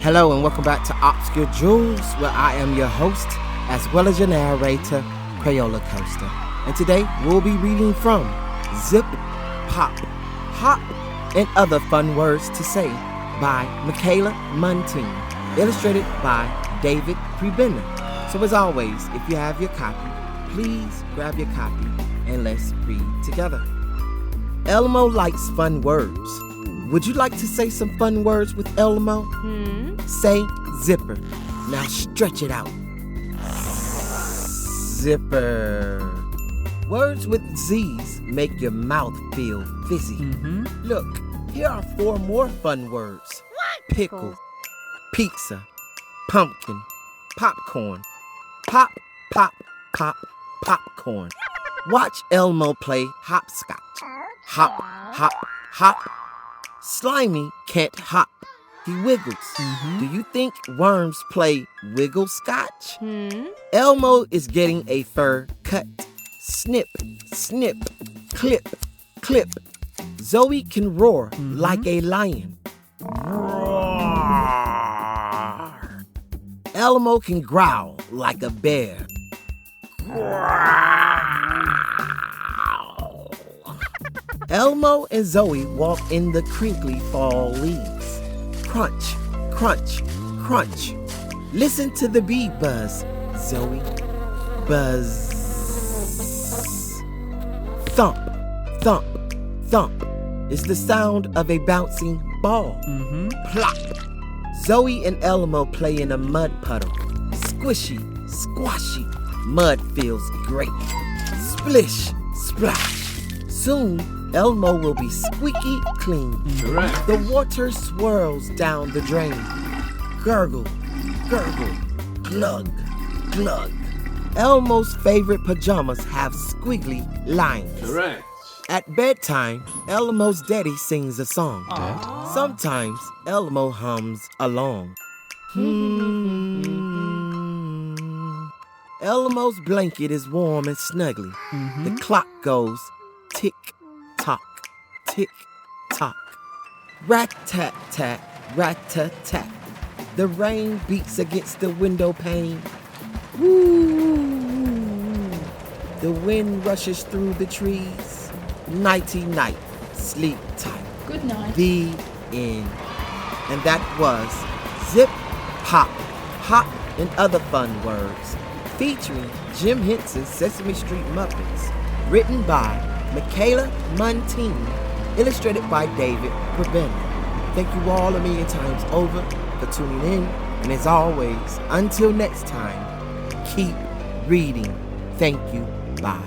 Hello and welcome back to Obscure Jewels, where I am your host, as well as your narrator, Crayola Coaster. And today we'll be reading from Zip, Pop, Hop, and Other Fun Words to Say by Michaela, Muntean, illustrated by David Prebenna. So as always, if you have your copy, please grab your copy and let's read together. Elmo likes fun words. Would you like to say some fun words with Elmo? Say zipper. Now stretch it out. Zipper. Words with Z's make your mouth feel fizzy. Look, here are 4 more fun words. Pickle, pizza, pumpkin, popcorn, pop, pop, pop, popcorn. Watch Elmo play hopscotch. Hop, hop, hop. Slimy can't hop. He wiggles. Do you think worms play wiggle scotch? Elmo is getting a fur cut. Snip, snip, clip, clip. Zoe can roar like a lion. Roar. Elmo can growl like a bear. Elmo and Zoe walk in the crinkly fall leaves. Crunch, crunch, crunch. Listen to the bee buzz, Zoe. Buzz. Thump, thump, thump is the sound of a bouncing ball. Plop. Zoe and Elmo play in a mud puddle. Squishy, squashy. Mud feels great. Splish, splash. Soon, Elmo will be squeaky clean. Correct. The water swirls down the drain. Gurgle, gurgle, glug, glug. Elmo's favorite pajamas have squiggly lines. Correct. At bedtime, Elmo's daddy sings a song. Sometimes Elmo hums along. Elmo's blanket is warm and snuggly. The clock goes tick, tock, tick, tock. Rat-tat-tat, rat-tat-tat. The rain beats against the window pane. Woo! The wind rushes through the trees. Nighty-night, sleep tight. Good night. The end. And that was Zip, Pop, Hop, and Other Fun Words, featuring Jim Henson's Sesame Street Muppets, written by Michaela Muntean, illustrated by David Prebenna. Thank you all a million times over for tuning in, and as always, until next time, keep reading. Thank you. Bye.